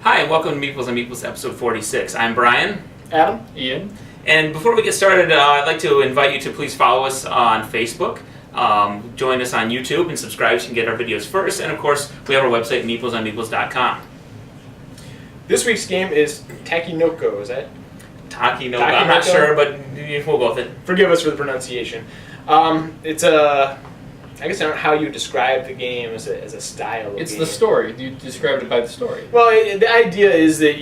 Hi, and welcome to Meeples and Meeples episode 46. I'm Brian. Adam. Ian. And before we get started, I'd like to invite you to please follow us on Facebook, join us on YouTube, and subscribe so you can get our videos first. And of course, we have our website, meeplesonmeeples.com. This week's game is Takenoko, is that? Takenoko, I'm not sure, but we'll go with it. Forgive us for the pronunciation. It's I guess I don't know how you describe the game as a style of It's game. the story. You described it by the story. Well, the idea is that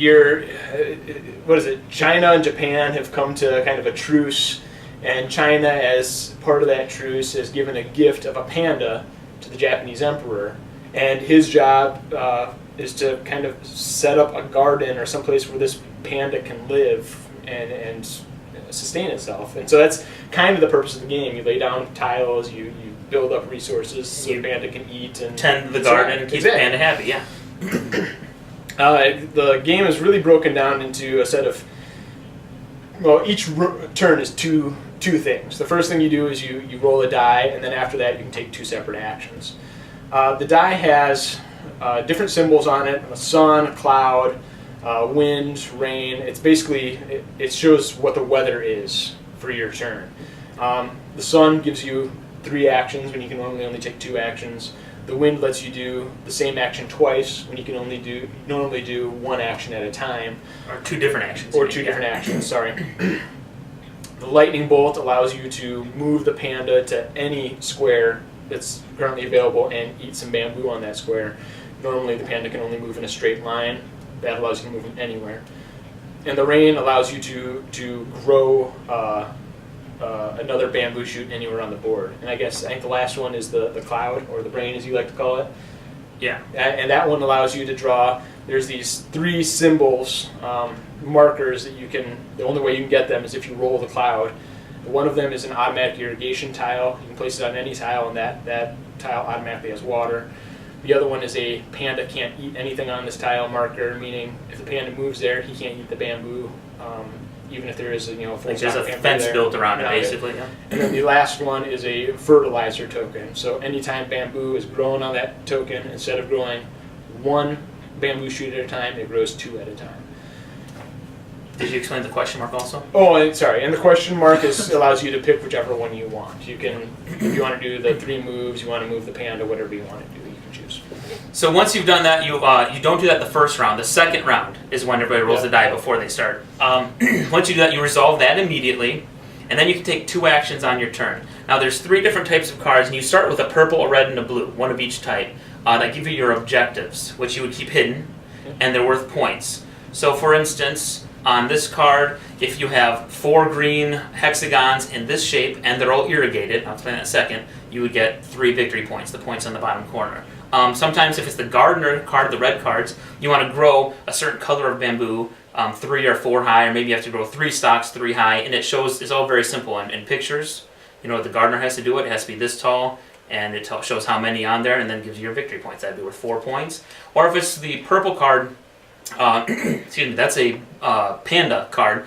China and Japan have come to kind of a truce, and China, as part of that truce, has given a gift of a panda to the Japanese emperor, and his job is to kind of set up a garden or someplace where this panda can live and sustain itself. And so that's kind of the purpose of the game. You lay down tiles, you build up resources so the panda can eat and tend the garden and keep the panda happy, yeah. The game is really broken down into a set of, each turn is two things. The first thing you do is you roll a die, and then after that you can take two separate actions. The die has different symbols on it: a sun, a cloud, wind, rain. It's basically, it shows what the weather is for your turn. The sun gives you 3 actions when you can only take 2 actions. The wind lets you do the same action twice when you can normally do 1 action at a time. Or 2 different actions. Or 2 different actions, sorry. The lightning bolt allows you to move the panda to any square that's currently available and eat some bamboo on that square. Normally the panda can only move in a straight line. That allows you to move anywhere. And the rain allows you to grow another bamboo shoot anywhere on the board. And I think the last one is the cloud, or the brain as you like to call it. Yeah. And that one allows you to draw, there's these 3 symbols, markers that you can, the only way you can get them is if you roll the cloud. One of them is an automatic irrigation tile. You can place it on any tile, and that tile automatically has water. The other one is a panda can't eat anything on this tile marker, meaning if the panda moves there, he can't eat the bamboo, even if there is a full there's a fence built around it, basically. Yeah. And then the last one is a fertilizer token. So anytime bamboo is grown on that token, instead of growing 1 bamboo shoot at a time, it grows 2 at a time. Did you explain the question mark also? Oh, and sorry. And the question mark allows you to pick whichever one you want. You can, if you want to do the 3 moves, you want to move the panda, whatever you want to do, you can choose. So once you've done that, you don't do that the first round. The second round is when everybody rolls the die before they start. Once you do that, you resolve that immediately, and then you can take 2 actions on your turn. Now there's 3 different types of cards, and you start with a purple, a red, and a blue, one of each type. That give you your objectives, which you would keep hidden, and they're worth points. So for instance, on this card, if you have 4 green hexagons in this shape and they're all irrigated, I'll explain that in a second, you would get 3 victory points, the points on the bottom corner. Sometimes if it's the gardener card, the red cards, you want to grow a certain color of bamboo, 3 or 4 high, or maybe you have to grow 3 stalks 3 high, and it's all very simple in pictures. You know what the gardener has to do, it has to be this tall, and it shows how many on there, and then gives you your victory points. That'd be worth 4 points. Or if it's the purple card, excuse me, that's a panda card.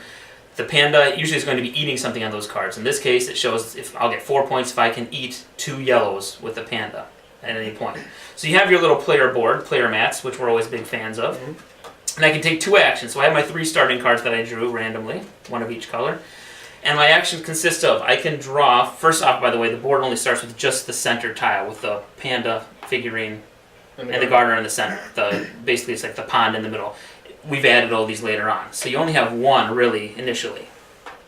The panda usually is going to be eating something on those cards. In this case, it shows if I'll get 4 points if I can eat 2 yellows with the panda at any point. So you have your little player board, player mats, which we're always big fans of. And I can take 2 actions. So I have my 3 starting cards that I drew randomly, 1 of each color. And my actions consist of, I can draw, first off, by the way, the board only starts with just the center tile, with the panda figurine and the gardener in the center. Basically, it's like the pond in the middle. We've added all these later on. So you only have 1, really, initially.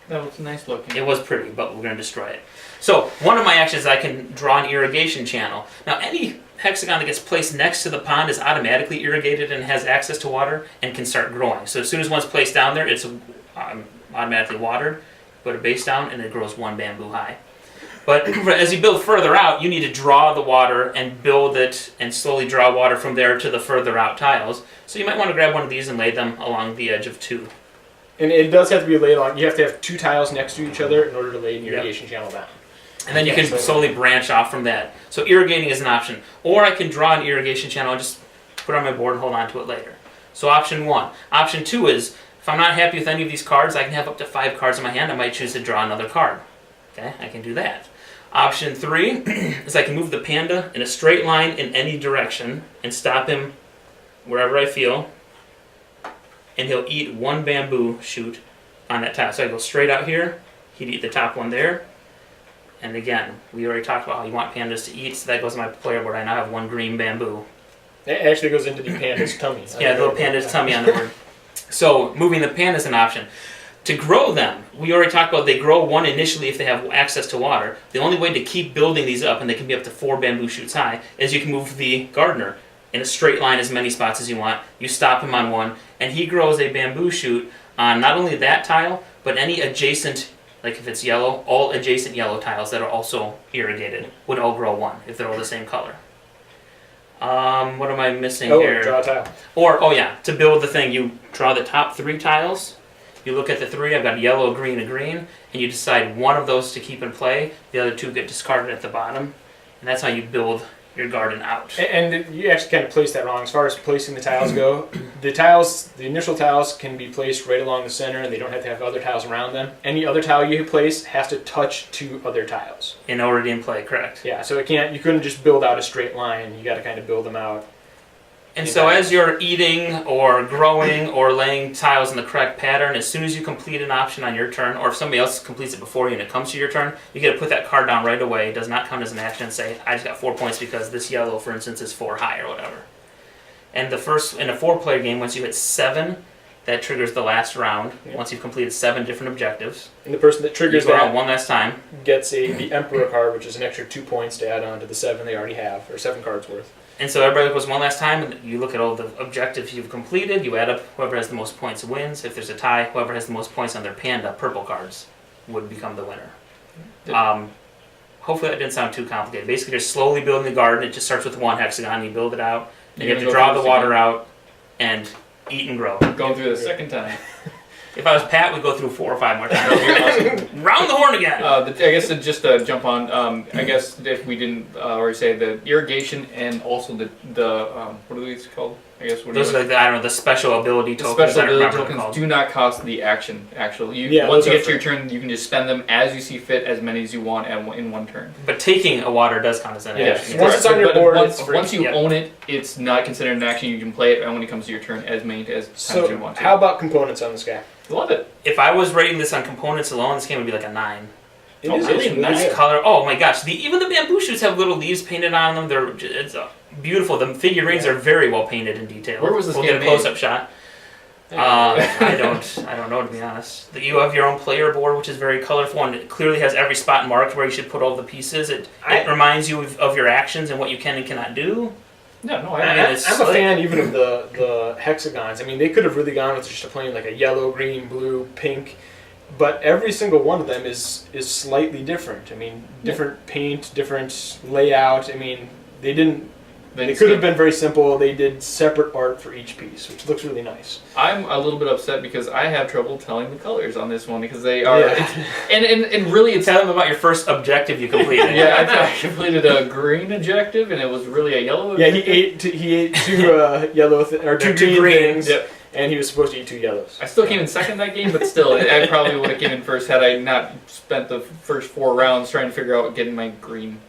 That was nice looking. It was pretty, but we're going to destroy it. So one of my actions is I can draw an irrigation channel. Now, any hexagon that gets placed next to the pond is automatically irrigated and has access to water and can start growing. So as soon as one's placed down there, it's automatically watered. Put a base down, and it grows 1 bamboo high. But as you build further out, you need to draw the water and build it and slowly draw water from there to the further out tiles. So you might want to grab one of these and lay them along the edge of 2. And it does have to be laid along. You have to have 2 tiles next to each other in order to lay an irrigation channel down. And then you can slowly branch off from that. So irrigating is an option. Or I can draw an irrigation channel and just put it on my board and hold on to it later. So option 1. Option 2 is, if I'm not happy with any of these cards, I can have up to 5 cards in my hand. I might choose to draw another card. Okay, I can do that. Option 3 is I can move the panda in a straight line in any direction and stop him wherever I feel. and he'll eat one bamboo shoot on that tile. So I go straight out here, he'd eat the top one there. And again, we already talked about how you want pandas to eat, so that goes on my player board. I now have one green bamboo. It actually goes into the panda's tummy. Yeah, the little panda's tummy on the board. So moving the panda is an option. To grow them, we already talked about they grow one initially if they have access to water. The only way to keep building these up, and they can be up to 4 bamboo shoots high, is you can move the gardener in a straight line as many spots as you want. You stop him on one, and he grows a bamboo shoot on not only that tile, but any adjacent, like if it's yellow, all adjacent yellow tiles that are also irrigated would all grow one if they're all the same color. What am I missing here? Draw a tile. Or, to build the thing, you draw the top 3 tiles. You look at the 3, I've got yellow, green, and green, and you decide one of those to keep in play. The other 2 get discarded at the bottom, and that's how you build your garden out. And you actually kind of placed that wrong. As far as placing the tiles go, the initial tiles can be placed right along the center, and they don't have to have other tiles around them. Any other tile you place has to touch 2 other tiles. In order to in play, correct. Yeah, so you couldn't just build out a straight line. You got to kind of build them out. And so as you're eating or growing or laying tiles in the correct pattern, as soon as you complete an option on your turn, or if somebody else completes it before you and it comes to your turn, you get to put that card down right away. It does not count as an action and say, I just got 4 points because this yellow, for instance, is 4 high or whatever. And in a 4-player game, once you hit 7, that triggers the last round. Yeah. Once you've completed 7 different objectives. And the person that triggers you go that out one last time gets the Emperor card, which is an extra 2 points to add on to the 7 they already have, or 7 cards worth. And so everybody goes one last time, and you look at all the objectives you've completed, you add up whoever has the most points wins. If there's a tie, whoever has the most points on their panda purple cards would become the winner. Hopefully that didn't sound too complicated. Basically, you're slowly building the garden. It just starts with 1 hexagon, you build it out, and you have to draw the water out and eat and grow. Going through the second time. If I was Pat, we'd go through 4 or 5 more times. Round the horn again! I guess just to jump on, I guess if we didn't already say the irrigation and also the what are these called? I guess those are like the special ability tokens. Special ability tokens do not cost the action. Actually, once you get to your turn, you can just spend them as you see fit, as many as you want in one turn. But taking a water does count as an action. Once it's on your board, once you own it, it's not considered an action. You can play it, and when it comes to your turn, as many times as you want to. How about components on this guy? Love it. If I was rating this on components alone, this game would be like a 9. It is really nice color. Oh my gosh! Even the bamboo shoots have little leaves painted on them. It's beautiful. The figurines are very well painted in detail. Where was this game? We'll get a close-up shot. I don't know, to be honest. You have your own player board, which is very colorful, and it clearly has every spot marked where you should put all the pieces. It reminds you of your actions and what you can and cannot do. I'm a fan even of the hexagons. I mean, they could have really gone with just a plain like a yellow, green, blue, pink, but every single one of them is slightly different. I mean, different paint, different layout. I mean, they could have been very simple. They did separate art for each piece, which looks really nice. I'm a little bit upset because I have trouble telling the colors on this one because they are, and really, tell them about your first objective you completed. I completed a green objective, and it was really a yellow objective. Yeah, he ate 2 yellow or 2 green things. Yep. And he was supposed to eat 2 yellows. I still came in second that game, but still, I probably would have came in first had I not spent the first 4 rounds trying to figure out getting my green.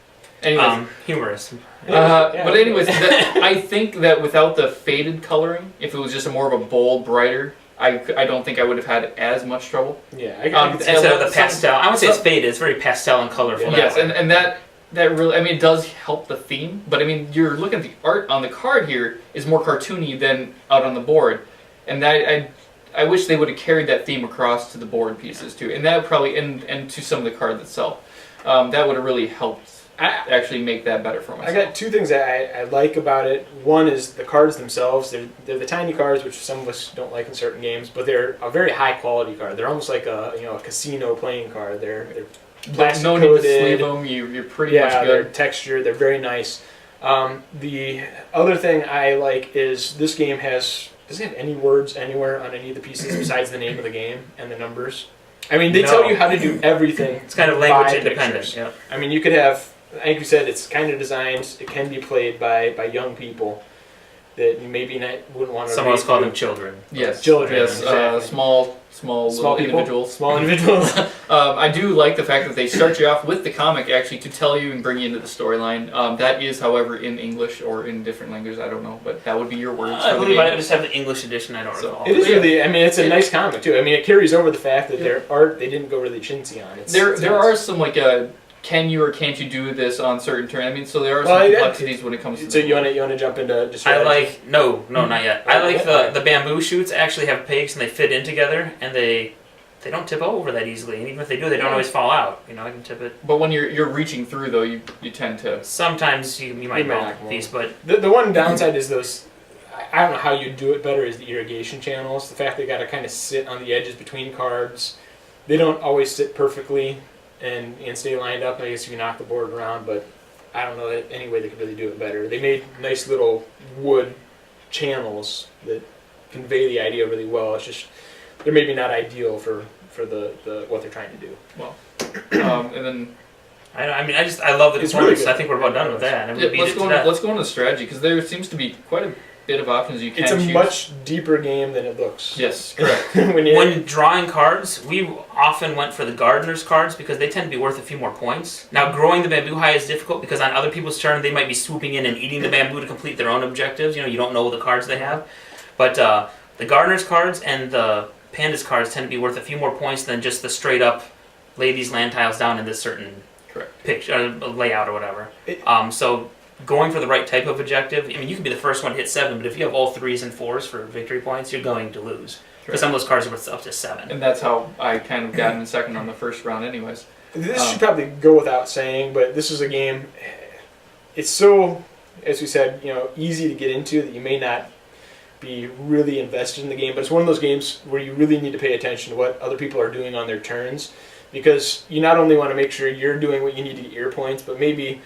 Anyways, humorous. But anyways, I think that without the faded coloring, if it was just a more of a bold, brighter, I don't think I would have had as much trouble. Yeah, instead of the pastel, I would say it's faded. It's very pastel and colorful. Yes, and that really, I mean, it does help the theme. But I mean, you're looking at the art on the card here is more cartoony than out on the board. And I wish they would have carried that theme across to the board pieces too, and that would probably and to some of the cards itself. That would have really helped actually make that better for myself. I got 2 things that I like about it. One is the cards themselves. They're the tiny cards, which some of us don't like in certain games, but they're a very high quality card. They're almost like a casino playing card. They're plastic no coated. Need to sleeve them. You're pretty much good. They're textured. They're very nice. The other thing I like is this game does it have any words anywhere on any of the pieces besides the name of the game and the numbers? I mean, they tell you how to do everything. It's kind of language independent. Yeah. I mean, you could have, like you said, it's kind of designed, it can be played by young people that you maybe wouldn't want to Some of us call them children. Yes. Children. Yes, exactly. small small little people, individuals. Small individuals. I do like the fact that they start you off with the comic actually to tell you and bring you into the storyline. That is, however, in English or in different languages. I don't know, but that would be your words. I for the believe game. I just have the English edition. I don't recall. It is Yeah. really. I mean, it's a nice comic too. I mean, it carries over the fact that their art they didn't go really chintzy on. It's There nice. are some like can you or can't you do this on certain terms? I mean, so there are some Well, complexities when it comes to. So you want to jump into just I like no, not yet. I like Yeah. the bamboo shoots actually have pegs and they fit in together and they don't tip over that easily. And even if they do, they don't always fall out. You know, I can tip it. But when you're reaching through though, you tend to. Sometimes you might You might knock knock a piece, but the one downside is those. I don't know how you do it better is the irrigation channels. The fact they got to kind of sit on the edges between cards. They don't always sit perfectly and stay lined up. I guess you can knock the board around, but I don't know any way they could really do it better. They made nice little wood channels that convey the idea really well. It's just they're maybe not ideal for the what they're trying to do. And then I love the It's components. really good. I think we're about done with that. And we beat let's it to go. death. Let's go into strategy because there seems to be quite a bit of options you can It's a choose. much deeper game than it looks. Yes, correct. When drawing cards, we often went for the gardener's cards because they tend to be worth a few more points. Now, growing the bamboo high is difficult because on other people's turn, they might be swooping in and eating the bamboo to complete their own objectives. You know, you don't know the cards they have. But the gardener's cards and the panda's cards tend to be worth a few more points than just the straight up lay these land tiles down in this certain picture, layout or whatever. So going for the right type of objective, I mean, you can be the first one to hit 7, but if you have all 3s and 4s for victory points, you're going to lose. Because some of those cards are worth up to 7. And that's how I kind of got in second on the first round anyways. This should probably go without saying, but this is a game. It's so, as we said, easy to get into that you may not be really invested in the game. But it's one of those games where you really need to pay attention to what other people are doing on their turns, because you not only want to make sure you're doing what you need to get your points, but maybe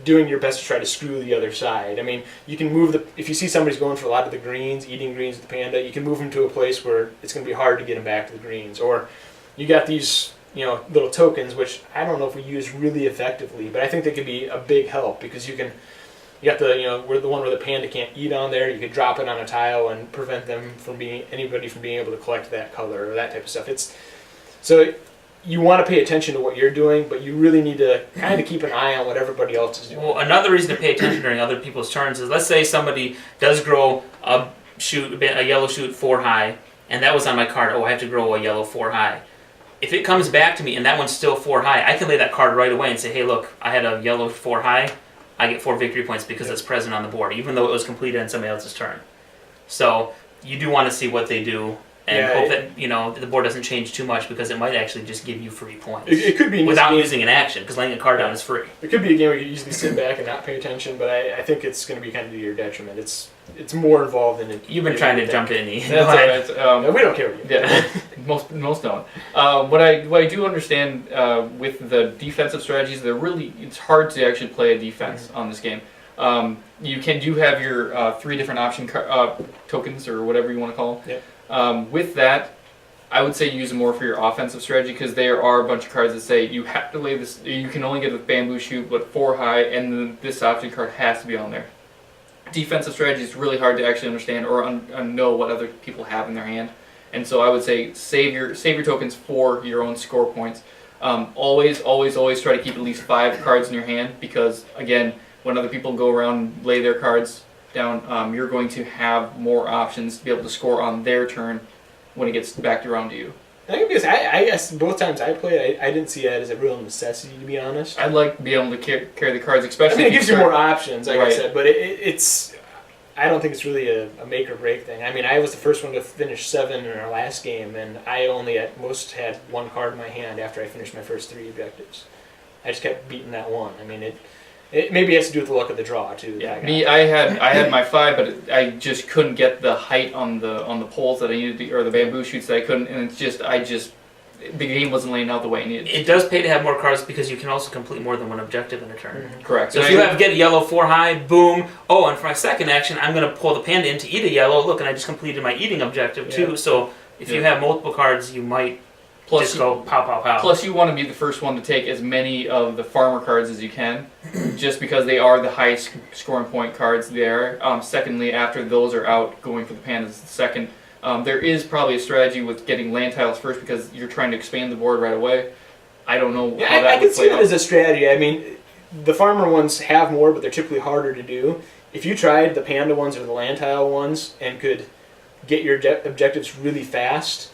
doing your best to try to screw the other side. I mean, you can move if you see somebody's going for a lot of the greens, eating greens with the panda, you can move them to a place where it's going to be hard to get them back to the greens. Or you got these, little tokens, which I don't know if we use really effectively, but I think they could be a big help because you got where the one where the panda can't eat on there. You could drop it on a tile and prevent them from anybody from being able to collect that color or that type of stuff. So you want to pay attention to what you're doing, but you really need to kind of keep an eye on what everybody else is doing. Well, another reason to pay attention during other people's turns is, let's say somebody does grow a yellow shoot 4 high, and that was on my card. Oh, I have to grow a yellow 4 high. If it comes back to me and that one's still 4 high, I can lay that card right away and say, hey, look, I had a yellow 4 high. I get 4 victory points because it's present on the board, even though it was completed on somebody else's turn. So you do want to see what they do and hope that the board doesn't change too much, because it might actually just give you free points. It could be without using an action, because laying a card down is free. It could be a game where you easily sit back and not pay attention, but I think it's going to be kind of to your detriment. It's more involved than it. You've been trying to jump in. That's all right. We don't care what you do. Yeah, most don't. What I do understand with the defensive strategies, it's hard to actually play a defense on this game. You do have your 3 different option tokens, or whatever you want to call them. Yep. With that, I would say use them more for your offensive strategy, because there are a bunch of cards that say you have to lay this. You can only get the bamboo shoot, but 4 high, and then this option card has to be on there. Defensive strategy is really hard to actually understand or know what other people have in their hand, and so I would say save your tokens for your own score points. Always try to keep at least 5 cards in your hand, because again, when other people go around and lay their cards down, you're going to have more options to be able to score on their turn when it gets back around to you. I guess both times I played, I didn't see that as a real necessity, to be honest. I'd like to be able to carry the cards, especially. I mean, it gives you more options, like right. I said, but it's. I don't think it's really a make or break thing. I mean, I was the first one to finish 7 in our last game, and I only at most had 1 card in my hand after I finished my first 3 objectives. I just kept beating that one. I mean, it maybe has to do with the luck of the draw too. Yeah, I had my 5, but I just couldn't get the height on the poles that I needed or the bamboo shoots that I couldn't, and the game wasn't laying out the way I needed. It does pay to have more cards, because you can also complete more than one objective in a turn. Mm-hmm. Correct. So if you get a yellow 4 high, boom. Oh, and for my second action, I'm going to pull the panda in to eat a yellow. Look, and I just completed my eating objective too. So if you have multiple cards, you might just go pow, pow, pow. Plus, you want to be the first one to take as many of the farmer cards as you can, just because they are the highest scoring point cards there. Secondly, after those are out, going for the pandas is the second. There is probably a strategy with getting land tiles first because you're trying to expand the board right away. I don't know how that I would can see play that out. as a strategy. I mean, the farmer ones have more, but they're typically harder to do. If you tried the panda ones or the land tile ones and could get your objectives really fast,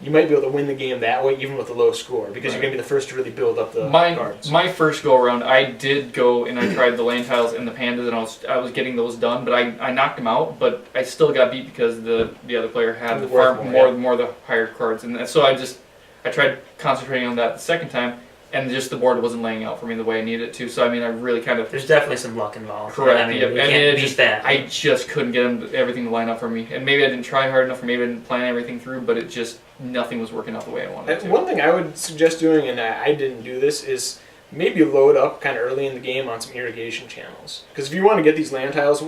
you might be able to win the game that way, even with a low score, because you're going to be the first to really build up the cards. My first go around, I did go and I tried the land tiles and the pandas, and I was getting those done, but I knocked them out. But I still got beat because the other player had the more the higher cards, and so I tried concentrating on that the second time, and just the board wasn't laying out for me the way I needed it to. So I mean, I really kind of There's definitely some luck involved. correct. I mean, Yep. you And can't it beat just, that. I just couldn't get everything to line up for me, and maybe I didn't try hard enough, or maybe I didn't plan everything through, but it just nothing was working out the way I wanted it to. One thing I would suggest doing, and I didn't do this, is maybe load up kind of early in the game on some irrigation channels. Because if you want to get these land tiles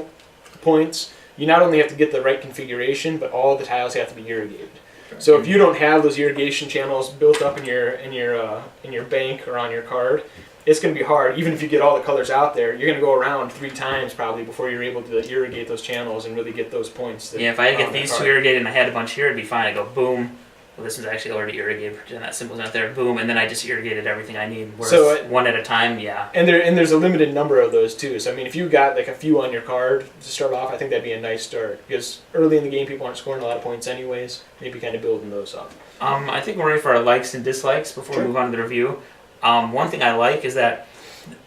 points, you not only have to get the right configuration, but all the tiles have to be irrigated. So if you don't have those irrigation channels built up in your bank or on your card, it's going to be hard. Even if you get all the colors out there, you're going to go around 3 times probably before you're able to irrigate those channels and really get those points. Yeah, if I had to get these two irrigated and I had a bunch here, it'd be fine. I go boom. Well, this one's actually already irrigated, pretend that symbol's not there. Boom, and then I just irrigated everything I need. Whereas So one at a time, yeah. And there's a limited number of those too. So I mean, if you got like a few on your card to start off, I think that'd be a nice start, because early in the game people aren't scoring a lot of points anyways. Maybe kind of building those up. I think we're ready for our likes and dislikes before we move on to the review. One thing I like is that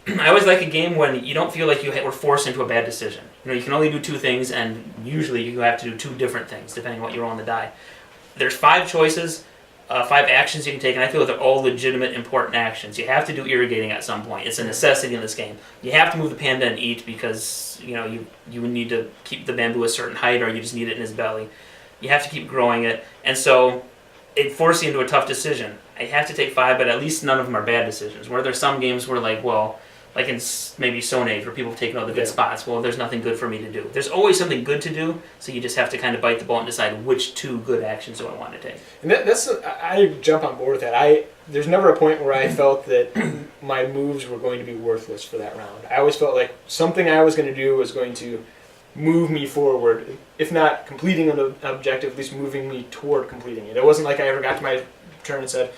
I always like a game when you don't feel like you were forced into a bad decision. You know, you can only do 2 things, and usually you have to do 2 different things depending on what you roll on the die. There's 5 choices. 5 actions you can take, and I feel they're all legitimate, important actions. You have to do irrigating at some point. It's a necessity in this game. You have to move the panda and eat because you need to keep the bamboo a certain height, or you just need it in his belly. You have to keep growing it, and so it forces you into a tough decision. I have to take 5, but at least none of them are bad decisions. Where there's some games where like in maybe Stone Age, where people have taken all the good spots. Well, there's nothing good for me to do. There's always something good to do, so you just have to kind of bite the bullet and decide which 2 good actions do I want to take. And I jump on board with that. There's never a point where I felt that my moves were going to be worthless for that round. I always felt like something I was going to do was going to move me forward, if not completing an objective, at least moving me toward completing it. It wasn't like I ever got to my turn and said,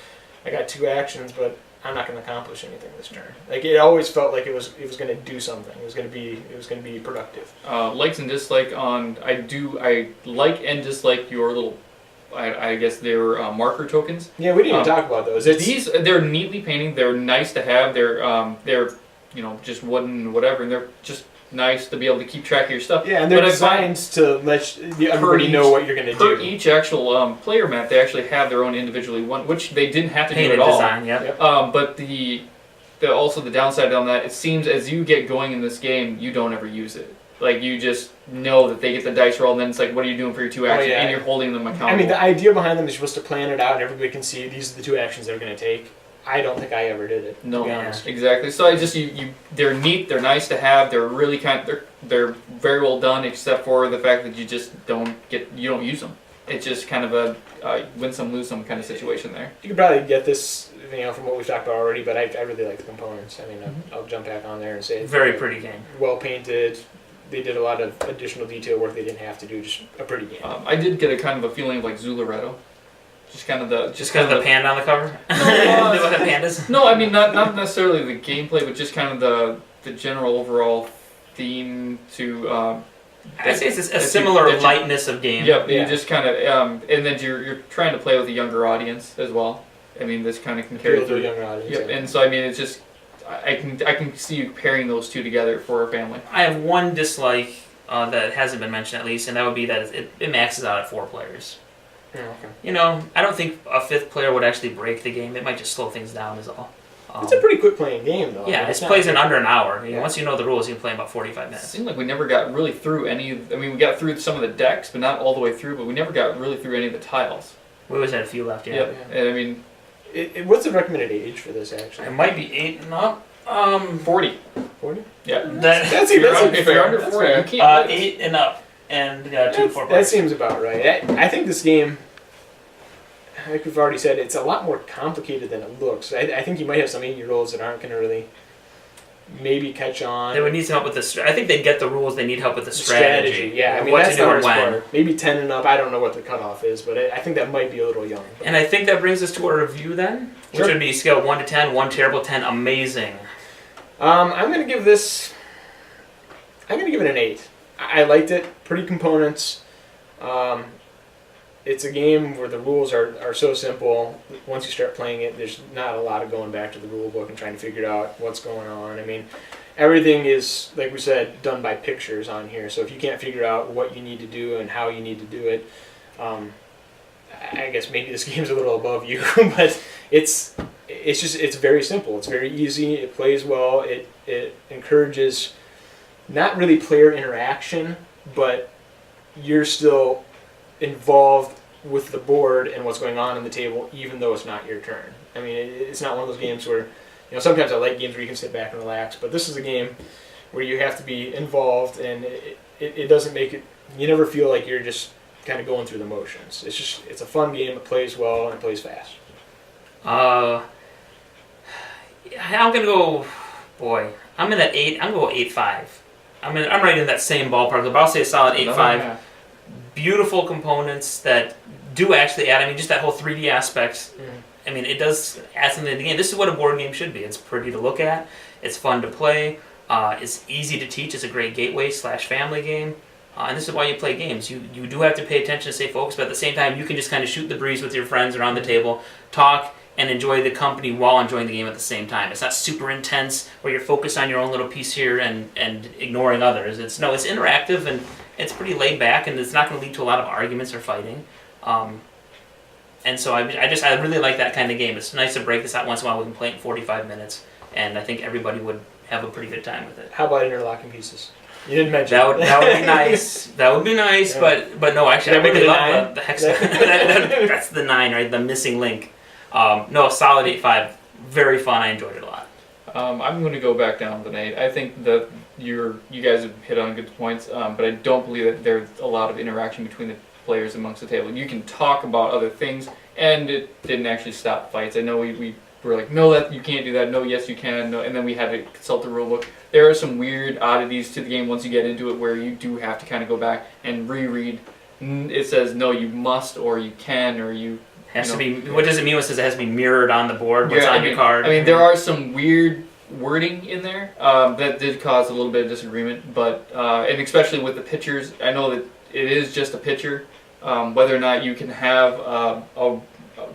I got 2 actions, but I'm not going to accomplish anything this turn. Like, it always felt like it was going to do something. It was going to be productive. Likes and dislike on I like and dislike your little, I guess they're marker tokens. Yeah, we didn't even talk about those. They're neatly painted. They're nice to have. They're just wooden whatever, and they're just nice to be able to keep track of your stuff. Yeah, and they're designed to let everybody know what you're going to do. For each actual player map, they actually have their own individually one, which they didn't have to do at all. Design, yep. But also the downside on that, it seems as you get going in this game, you don't ever use it. Like, you just know that they get the dice roll, and then it's like, what are you doing for your 2 actions? And you're holding them accountable. I mean, the idea behind them is you're supposed to plan it out, and everybody can see these are the 2 actions they're going to take. I don't think I ever did it. No, to be honest. exactly. So I just they're neat. They're nice to have. They're really they're very well done, except for the fact that you just don't use them. It's just kind of a win some lose some kind of situation there. You could probably get this, from what we've talked about already, but I really like the components. I mean, I'll jump back on there and say it's very pretty game. Well painted. They did a lot of additional detail work they didn't have to do. Just a pretty game. I did get a kind of a feeling of like Zularetto. Just kind of the panda on the cover. The pandas. No, I mean not necessarily the gameplay, but just kind of the general overall theme to. I'd say it's a similar lightness of game. Yep, you just kind of, and then you're trying to play with a younger audience as well. I mean, this kind of can carry through. Younger audience. Yep, and so I mean, it's just I can see you pairing those 2 together for a family. I have one dislike that hasn't been mentioned at least, and that would be that it maxes out at 4 players. Okay. I don't think a 5th player would actually break the game. It might just slow things down is all. It's a pretty quick playing game, though. Yeah, it plays in under an hour. Once you know the rules, you can play in about 45 It minutes. seemed like we never got really through any of... I mean, we got through some of the decks, but not all the way through, but we never got really through any of the tiles. We always had a few left, yeah. Yep. And I mean... what's the recommended age for this, actually? It might be 8 and up. 40. 40? Yeah. That's if you're under 40, you can't... 8 and up. And 2 to 4 That players. seems about right. I think this game, like we've already said, it's a lot more complicated than it looks. I think you might have some 8-year-olds that aren't going to really maybe catch on. They would need some help with the. I think they get the rules. They need help with the strategy. Yeah, I mean what that's to do the and hardest when. part. Maybe 10 and up. I don't know what the cutoff is, but I think that might be a little young. And I think that brings us to our review then, which Sure. would be scale 1 to 10. 1 terrible, 10 amazing. I'm gonna give this. I'm gonna give it an 8. I liked it. Pretty components. It's a game where the rules are so simple. Once you start playing it, there's not a lot of going back to the rule book and trying to figure out what's going on. I mean, everything is, like we said, done by pictures on here. So if you can't figure out what you need to do and how you need to do it, I guess maybe this game's a little above you. But it's very simple. It's very easy. It plays well. It encourages not really player interaction, but you're still involved with the board and what's going on the table, even though it's not your turn. I mean, it's not one of those games where, sometimes I like games where you can sit back and relax, but this is a game where you have to be involved, and it doesn't make it, you never feel like you're just kind of going through the motions. It's a fun game, it plays well, and it plays fast. I'm gonna go, I'm in that 8. I'm gonna go 8.5. I'm right in that same ballpark, but I'll say a solid 8.5. Beautiful components that do actually add. I mean, just that whole 3D aspect. I mean, it does add something to the game. This is what a board game should be. It's pretty to look at. It's fun to play. It's easy to teach. It's a great gateway/family game. And this is why you play games. You do have to pay attention to stay focused, but at the same time, you can just kind of shoot the breeze with your friends around the table, talk, and enjoy the company while enjoying the game at the same time. It's not super intense where you're focused on your own little piece here and ignoring others. It's interactive and it's pretty laid back, and it's not going to lead to a lot of arguments or fighting. And so I really like that kind of game. It's nice to break this out once in a while. We can play it in 45 minutes, and I think everybody would have a pretty good time with it. How about interlocking pieces? You didn't mention that would be nice. That would be nice, yeah. but no, actually, I really love the hex. That's the 9, right? The missing link. No, solid 8.5. Very fun. I enjoyed it a lot. I'm going to go back down to an 8. I think that you guys have hit on good points, but I don't believe that there's a lot of interaction between the players amongst the table. You can talk about other things, and it didn't actually stop fights. I know we were like, no, that you can't do that. No, yes, you can. No, and then we had to consult the rule book. There are some weird oddities to the game once you get into it where you do have to kind of go back and reread. It says, no, you must, or you can, or you... Has to be. What does it mean when it says it has to be mirrored on the board? What's on your card? I mean, there are some weird wording in there that did cause a little bit of disagreement, but and especially with the pitchers, I know that it is just a pitcher. Whether or not you can have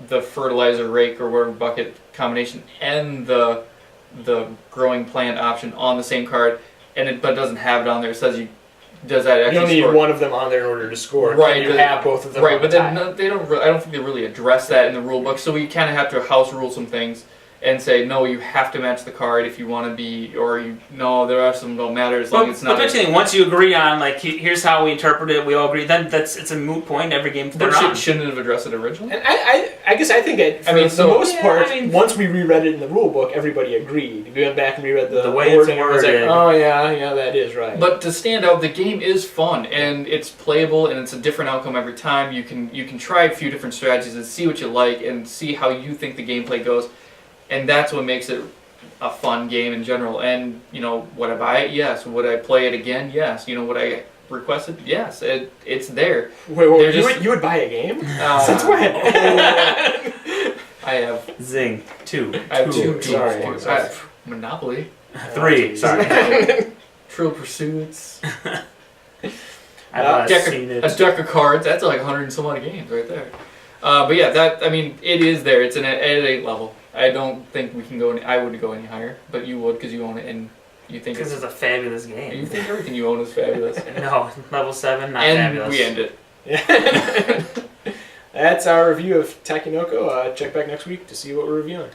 the fertilizer rake or whatever bucket combination and the growing plant option on the same card, but it doesn't have it on there. It says you. Does that actually? You don't need one of them on there in order to score. Right, you have both of them. Right, but they don't. I don't think they really address that in the rule book. So we kind of have to house rule some things and say, no, you have to match the card if you want to be, or there are some don't matter as long as it's not. But once you agree on here's how we interpret it, we all agree. Then it's a moot point. Every game. But shouldn't have addressed it originally. And I guess I think for the most part, once we reread it in the rule book, everybody agreed. We went back and reread the way it's wording. worded. Like, oh yeah, that is right. But to stand out, the game is fun and it's playable and it's a different outcome every time. You can try a few different strategies and see what you like and see how you think the gameplay goes. And that's what makes it a fun game in general. And, would I buy it? Yes. Would I play it again? Yes. Would I request it? Yes. It's there. Wait, you would buy a game? Since when? I have... Zing. 2. I have two. Sorry. Monopoly. 3. Sorry. Trill Pursuits. I've seen it. A deck of cards. That's like 100 and some odd games right there. But yeah, it is there. It's at 8 level. I don't think we can go I would go any higher, but you would because you own it and you think it's a fabulous game. You think everything you own is fabulous. No, level 7, not and fabulous. And we end it. Yeah. That's our review of Takenoko. Check back next week to see what we're reviewing.